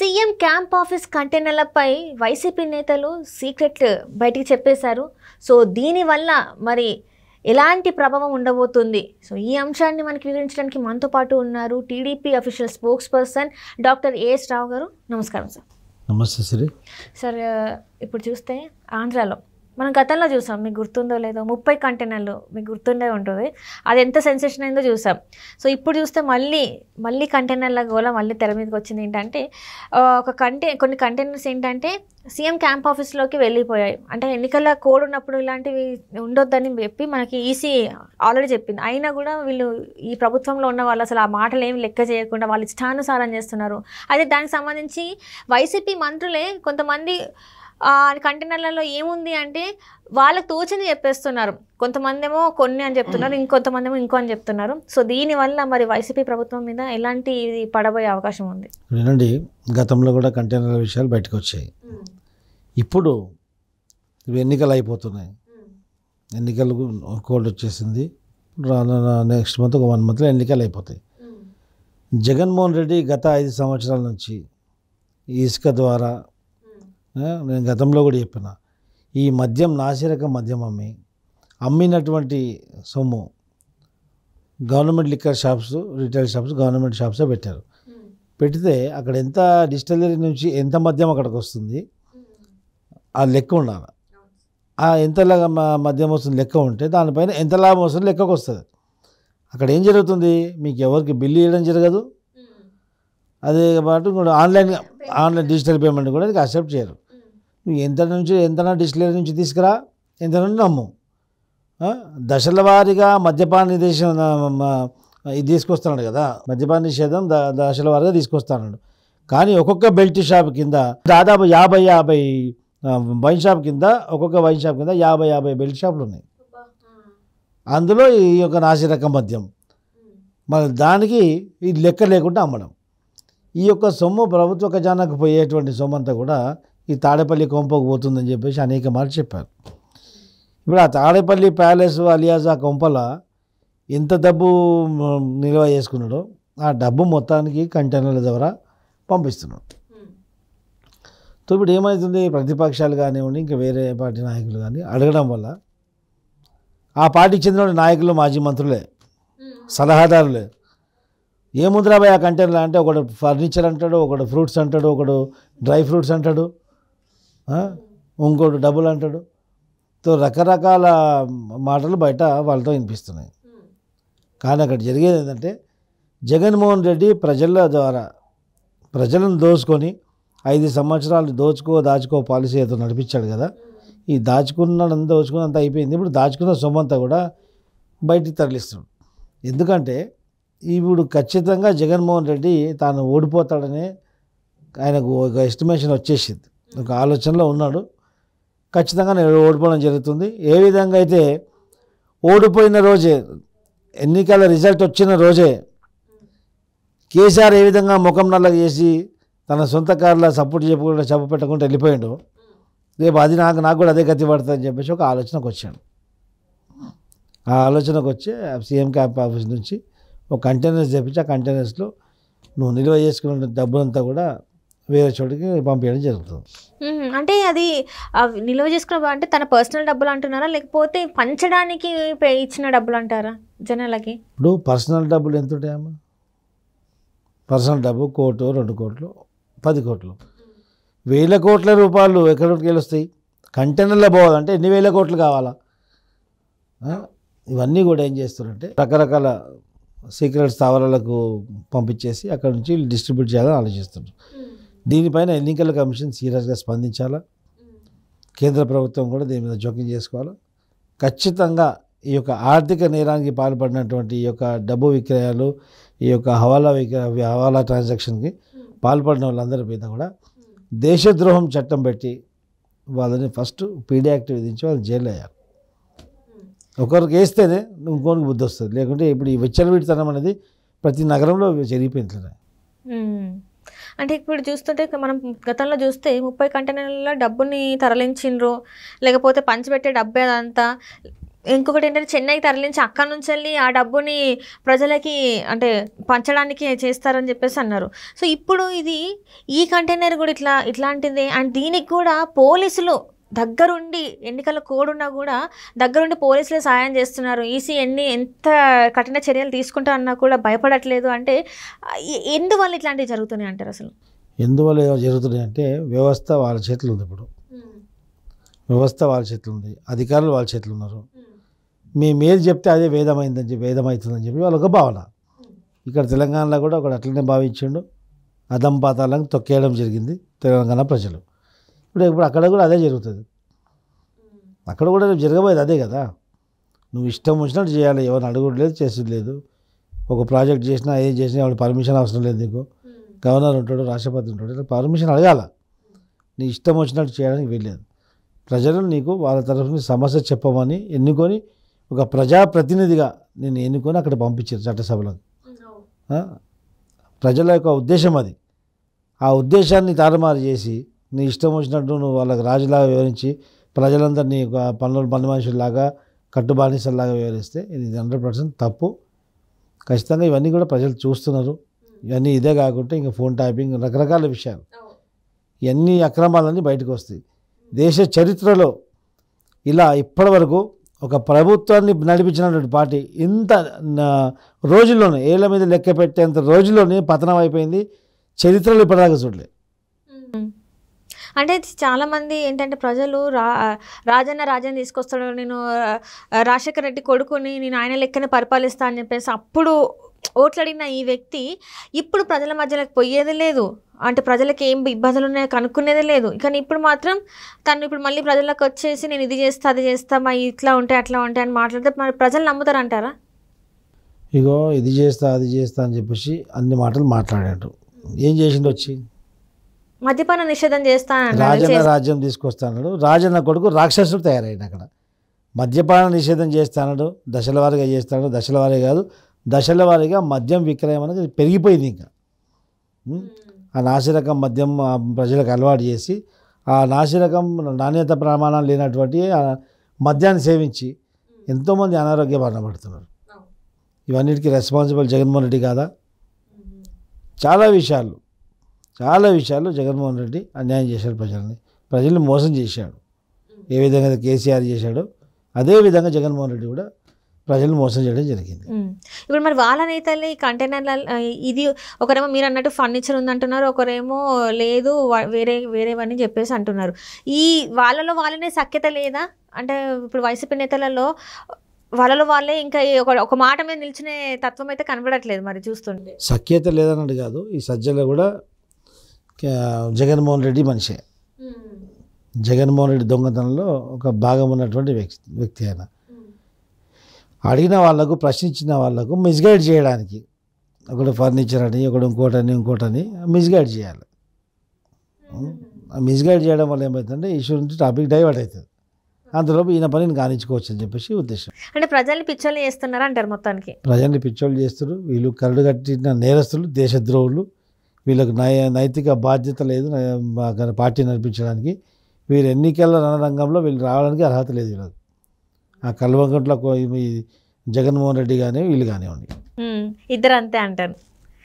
CM camp office కంటైనర్లపై YCP నేతలు secret బయటికి చెప్పేశారు. సో దీనివల్ల మరి ఎలాంటి ప్రభావం ఉండబోతుంది? సో ఈ అంశాన్ని మనకి వివరించడానికి మనతో పాటు ఉన్నారు TDP official spokesperson doctor AS Rao గారు. నమస్కారం సార్. నమస్తే శ్రీ. సార్ ఇప్పుడు చూస్తే ఆంధ్రాలో మనం గతంలో చూసాం, మీకు గుర్తుందో లేదో 30 కంటైనర్లు మీకు గుర్తుండే ఉంటుంది. అది ఎంత సెన్సేషన్ అయిందో చూసాం. సో ఇప్పుడు చూస్తే మళ్ళీ కంటైనర్ల గోల మళ్ళీ తెర మీదకి వచ్చింది. ఏంటంటే కొన్ని కంటైనర్స్ ఏంటంటే సీఎం క్యాంప్ ఆఫీస్లోకి వెళ్ళిపోయాయి. అంటే ఎన్నికల కోడ్ ఉన్నప్పుడు ఇలాంటివి ఉండొద్దని చెప్పి మనకి ఈసీ ఆల్రెడీ చెప్పింది. అయినా కూడా వీళ్ళు ఈ ప్రభుత్వంలో ఉన్న వాళ్ళు అసలు ఆ మాటలు ఏమి లెక్క చేయకుండా వాళ్ళు ఇష్టానుసారం చేస్తున్నారు. అయితే దానికి సంబంధించి వైసీపీ మంత్రులే కొంతమంది కంటైనర్లలో ఏముంది అంటే వాళ్ళకి తోచింది చెప్పేస్తున్నారు. కొంతమంది ఏమో కొన్ని అని చెప్తున్నారు, ఇంకొంతమంది ఏమో ఇంకో అని చెప్తున్నారు. సో దీనివల్ల మరి వైసీపీ ప్రభుత్వం మీద ఎలాంటి పడబోయే అవకాశం ఉంది? వినండి, గతంలో కూడా కంటైనర్ల విషయాలు బయటకు వచ్చాయి. ఇప్పుడు ఇవి ఎన్నికలు అయిపోతున్నాయి. ఎన్నికలు కోడ్ వచ్చేసింది. నెక్స్ట్ మంత్ ఒక 1 మంత్లో ఎన్నికలు అయిపోతాయి. జగన్మోహన్ రెడ్డి గత 5 సంవత్సరాల నుంచి ఇసుక ద్వారా, నేను గతంలో కూడా చెప్పిన, ఈ మద్యం నాసిరకం మద్యం అమ్మినటువంటి సొమ్ము government liquor shops, retail shops, government షాప్సే పెట్టారు. పెడితే అక్కడ ఎంత డిస్టిలరీ నుంచి ఎంత మద్యం అక్కడికి వస్తుంది ఆ లెక్క ఉండాలి. ఆ ఎంతలాగా మద్యం వస్తుంది లెక్క ఉంటే దానిపైన ఎంత లాభం వస్తుంది లెక్కకు వస్తుంది. అక్కడ ఏం జరుగుతుంది, మీకు ఎవరికి బిల్లు ఇవ్వడం జరగదు. అదే పాటు ఆన్లైన్ డిజిటల్ పేమెంట్ కూడా అక్సెప్ట్ చేయరు. నువ్వు ఎంత డిస్టిలరీ నుంచి తీసుకురా, ఎంత నుండి నమ్ము. దశల వారీగా మద్యపాన నిషేధం ఇది తీసుకొస్తున్నాడు కదా, మద్యపాన నిషేధం దశల వారీగా తీసుకొస్తున్నాడు. కానీ ఒక్కొక్క బెల్ట్ షాప్ కింద దాదాపు 50 వైన్ షాప్ కింద, ఒక్కొక్క వైన్ షాప్ కింద 50 బెల్ట్ షాపులు ఉన్నాయి. అందులో ఈ యొక్క నాసిరకం మద్యం మరి దానికి ఇది లెక్క లేకుండా అమ్మడం. ఈ యొక్క సొమ్ము ప్రభుత్వ ఖజానాకు పోయేటువంటి సొమ్ము అంతా కూడా ఈ తాడేపల్లి కొంపకు పోతుందని చెప్పేసి అనేక మార్లు చెప్పారు. ఇప్పుడు ఆ తాడేపల్లి ప్యాలెస్ అలియాస్ ఆ కొంపల ఎంత డబ్బు నిల్వ చేసుకున్నాడో ఆ డబ్బు మొత్తానికి కంటైనర్ల ద్వారా పంపిస్తున్నాడు. సో ఇప్పుడు ఏమవుతుంది, ప్రతిపక్షాలు కానివ్వండి, ఇంకా వేరే పార్టీ నాయకులు కానీ అడగడం వల్ల ఆ పార్టీకి చెందిన నాయకులు, మాజీ మంత్రులే, సలహాదారులే, ఏముందిరా భయ్ ఆ కంటైనర్లు అంటే, ఒకడు ఫర్నిచర్ అంటాడు, ఒకడు ఫ్రూట్స్ అంటాడు, ఒకడు డ్రై ఫ్రూట్స్ అంటాడు, ఇంకోటి డబ్బులు అంటాడు. సో రకరకాల మాటలు బయట వాళ్ళతో వినిపిస్తున్నాయి. కానీ అక్కడ జరిగేది ఏంటంటే, జగన్మోహన్ రెడ్డి ప్రజల ద్వారా ప్రజలను దోచుకొని 5 సంవత్సరాలు దాచుకో పాలసీ ఏదో నడిపించాడు కదా. ఈ దోచుకున్నంత అయిపోయింది. ఇప్పుడు దాచుకున్న సొమ్మంతా కూడా బయటికి తరలిస్తున్నాడు. ఎందుకంటే ఇప్పుడు ఖచ్చితంగా జగన్మోహన్ రెడ్డి తాను ఓడిపోతాడనే ఆయనకు ఒక ఎస్టిమేషన్ వచ్చేసింది, ఒక ఆలోచనలో ఉన్నాడు. ఖచ్చితంగా నేను ఓడిపోవడం జరుగుతుంది. ఏ విధంగా అయితే ఓడిపోయిన రోజే, ఎన్నికల రిజల్ట్ వచ్చిన రోజే కేసీఆర్ ఏ విధంగా ముఖం నల్లగా చేసి తన సొంత కార్ల సపోర్ట్ చెప్పు పెట్టకుండా వెళ్ళిపోయాడు, రేపు అది నాకు కూడా అదే గతి పడుతుందని చెప్పేసి ఒక ఆలోచనకు వచ్చాడు. ఆ ఆలోచనకు వచ్చి సీఎం క్యాంప్ ఆఫీస్ నుంచి ఒక కంటైనర్స్ తెప్పించి ఆ కంటైనర్స్లో నువ్వు నిల్వ చేసుకున్న డబ్బులంతా కూడా వేరే చోటికి పంపించడం జరుగుతుంది. అంటే అది నిల్వ చేసుకున్న అంటే తన పర్సనల్ డబ్బులు అంటున్నారా, లేకపోతే పంచడానికి ఇచ్చిన డబ్బులు అంటారా జనాలకి? ఇప్పుడు పర్సనల్ డబ్బులు ఎంత ఉంటాయమ్మా? పర్సనల్ డబ్బు 1 కోటి, 2 కోట్లు, 10 కోట్లు, 1000 కోట్ల రూపాయలు ఎక్కడికి వెళ్ళొస్తాయి? కంటైనర్లో పోవాలంటే ఎన్ని వేల కోట్లు కావాలా? ఇవన్నీ కూడా ఏం చేస్తారంటే రకరకాల సీక్రెట్ స్థావరాలకు పంపించేసి అక్కడ నుంచి డిస్ట్రిబ్యూట్ చేయాలని ఆలోచిస్తున్నారు. దీనిపైన ఎన్నికల కమిషన్ సీరియస్గా స్పందించాలా, కేంద్ర ప్రభుత్వం కూడా దీని మీద జోక్యం చేసుకోవాలా. ఖచ్చితంగా ఈ యొక్క ఆర్థిక నేరానికి పాల్పడినటువంటి ఈ యొక్క డబ్బు విక్రయాలు, ఈ యొక్క హవాలా ట్రాన్సాక్షన్కి పాల్పడిన వాళ్ళందరి మీద కూడా దేశద్రోహం చట్టం పెట్టి వాళ్ళని ఫస్ట్ పీడీ యాక్ట్ విధించి వాళ్ళు జైలు అయ్యారు. ఒకరికి వేస్తేనే ఇంకోరికి బుద్ధి వస్తుంది, లేకుంటే ఇప్పుడు ఈ విచ్చలవిడితనం అనేది ప్రతి నగరంలో జరిగిపోయింది. అంటే ఇప్పుడు చూస్తుంటే మనం గతంలో చూస్తే 30 కంటైనర్ల డబ్బుని తరలించిండ్రు, లేకపోతే పంచిపెట్టే డబ్బే అదంతా ఇంకొకటి ఏంటంటే చెన్నై తరలించి అక్కడ నుంచి వెళ్ళి ఆ డబ్బుని ప్రజలకి అంటే పంచడానికి చేస్తారని చెప్పేసి అన్నారు. సో ఇప్పుడు ఇది ఈ కంటైనర్ కూడా ఇట్లాంటిదే. అండ్ దీనికి కూడా పోలీసులు దగ్గరుండి ఎన్నికల కోడ్ ఉన్నా కూడా దగ్గరుండి పోలీసులే సాయం చేస్తున్నారు. ఈసీ ఎంత కఠిన చర్యలు తీసుకుంటా అన్నా కూడా భయపడట్లేదు. అంటే ఎందువల్ల ఇట్లాంటివి జరుగుతున్నాయి అంటారు? అసలు ఎందువల్ల జరుగుతున్నాయి అంటే వ్యవస్థ వాళ్ళ చేతులు ఉంది. ఇప్పుడు వ్యవస్థ వాళ్ళ చేతులు ఉంది, అధికారులు వాళ్ళ చేతులు ఉన్నారు. మేము ఏది చెప్తే అదే వేదమవుతుందని చెప్పి వాళ్ళొక భావన. ఇక్కడ తెలంగాణలో కూడా ఒకటి అట్లనే భావించిండు, అదంపాతాలను తొక్కేయడం జరిగింది తెలంగాణ ప్రజలు. ఇప్పుడు అక్కడ కూడా అదే జరుగుతుంది. అక్కడ కూడా జరగబోయేది అదే కదా. నువ్వు ఇష్టం వచ్చినట్టు చేయాలి, ఎవరిని అడుగుడు లేదు, చేసేది లేదు. ఒక ప్రాజెక్ట్ చేసినా ఏం చేసినా ఎవరి పర్మిషన్ అవసరం లేదు. నీకు గవర్నర్ ఉంటాడు, రాష్ట్రపతి ఉంటాడు, పర్మిషన్ అడగాల. నీ ఇష్టం వచ్చినట్టు చేయడానికి వీల్లేదు. ప్రజలు నీకు వాళ్ళ తరఫున సమస్య చెప్పమని ఎన్నుకొని ఒక ప్రజాప్రతినిధిగా నేను ఎన్నుకొని అక్కడ పంపించారు చట్టసభలకు. ప్రజల యొక్క ఉద్దేశం అది. ఆ ఉద్దేశాన్ని తారుమారు చేసి నీ ఇష్టం వచ్చినట్టు నువ్వు వాళ్ళకి రాజులాగా వివరించి ప్రజలందరినీ పని మనుషుల్లాగా కట్టుబానిసల్లాగా వివరిస్తే ఇది 100% తప్పు. ఖచ్చితంగా ఇవన్నీ కూడా ప్రజలు చూస్తున్నారు. ఇవన్నీ ఇదే కాకుండా ఇంకా ఫోన్ ట్యాపింగ్, రకరకాల విషయాలు, ఇవన్నీ అక్రమాలన్నీ బయటకు వస్తాయి. దేశ చరిత్రలో ఇలా ఇప్పటివరకు ఒక ప్రభుత్వాన్ని నడిపించినటువంటి పార్టీ ఇంత రోజుల్లోనే ఏళ్ళ మీద లెక్క పెట్టేంత రోజుల్లోనే పతనం అయిపోయింది. చరిత్రలో ఇప్పటిదాకా చూడలేదు. అంటే చాలామంది ఏంటంటే ప్రజలు రాజన్న తీసుకొస్తాడు, నేను రాజశేఖర రెడ్డి కొడుకుని నేను ఆయన లెక్కనే పరిపాలిస్తా అని చెప్పేసి అప్పుడు ఓట్లడిగిన ఈ వ్యక్తి ఇప్పుడు ప్రజల మధ్యలోకి పోయేది లేదు. అంటే ప్రజలకు ఏం ఇబ్బందులు ఉన్నాయో కనుక్కునేదే లేదు. కానీ ఇప్పుడు మాత్రం తను ఇప్పుడు మళ్ళీ ప్రజలకు వచ్చేసి నేను ఇది చేస్తా అది చేస్తా, మా ఇట్లా ఉంటాయి అట్లా ఉంటాయి అని మాట్లాడితే మరి ప్రజలు నమ్ముతారంటారా? ఇగో ఇది చేస్తా అది చేస్తా అని చెప్పేసి అన్ని మాటలు మాట్లాడాడు. ఏం చేసిండు? వచ్చి మద్యపాన నిషేధం చేస్తాను, రాజ్యం తీసుకొస్తాడు. రాజన్న కొడుకు రాక్షసుడు తయారైంది. అక్కడ మద్యపాన నిషేధం చేస్తాడు, దశల వారీగా చేస్తాడు. దశల వారీ కాదు, దశల వారీగా మద్యం విక్రయం అనేది పెరిగిపోయింది. ఇంకా ఆ నాసిరకం మద్యం ప్రజలకు అలవాటు చేసి ఆ నాసిరకం నాణ్యత ప్రమాణాలు లేనటువంటి మద్యాన్ని సేవించి ఎంతోమంది అనారోగ్య బారిన పడుతున్నారు. ఇవన్నిటికీ రెస్పాన్సిబుల్ జగన్మోహన్ రెడ్డి కాదా? చాలా విషయాలు జగన్మోహన్ రెడ్డి అన్యాయం చేశాడు. ప్రజల్ని మోసం చేశాడు. ఏ విధంగా కేసీఆర్ చేశాడో అదే విధంగా జగన్మోహన్ రెడ్డి కూడా ప్రజలు మోసం చేయడం జరిగింది. ఇప్పుడు మరి వాళ్ళ నేతలు ఈ కంటైనర్ల ఇది ఒకరేమో మీరు అన్నట్టు ఫర్నిచర్ ఉందంటున్నారు, ఒకరేమో లేదు వేరేవన్నీ చెప్పేసి అంటున్నారు. ఈ వాళ్ళనే సఖ్యత లేదా? అంటే ఇప్పుడు వైసీపీ నేతలలో వాళ్ళే ఇంకా ఒక మాట మీద నిలిచిన తత్వం అయితే కనబడట్లేదు. మరి చూస్తుంటే సఖ్యత లేదన్నట్టు కాదు. ఈ సజ్జలో కూడా జగన్మోహన్ రెడ్డి మనిషే. జగన్మోహన్ రెడ్డి దొంగతనంలో ఒక భాగం ఉన్నటువంటి వ్యక్తి ఆయన. అడిగిన వాళ్ళకు, ప్రశ్నించిన వాళ్ళకు మిస్గైడ్ చేయడానికి ఒకడు ఫర్నిచర్ అని, ఒకడు ఇంకోటని మిస్గైడ్ చేయాలి. మిస్గైడ్ చేయడం వల్ల ఏమవుతుందంటే ఇష్యూ నుంచి టాపిక్ డైవర్ట్ అవుతుంది. అంతలోపు ఈయన పనిని కానించుకోవచ్చు అని చెప్పేసి ఉద్దేశం. అంటే ప్రజల్ని పిచ్చోళ్ళు చేస్తున్నారు అంటారు. మొత్తానికి ప్రజల్ని పిచ్చోళ్ళు చేస్తారు. వీళ్ళు కరడు కట్టిన నేరస్తులు, దేశద్రోహులు. వీళ్ళకు నైతిక బాధ్యత లేదు పార్టీ నడిపించడానికి. వీరు ఎన్నికల రణరంగంలో వీళ్ళు రావడానికి అర్హత లేదు. వీళ్ళకి ఆ కల్వకుంట్ల జగన్మోహన్ రెడ్డి కానీ వీళ్ళు కానివ్వండి, ఇద్దరు అంతే అంటారు.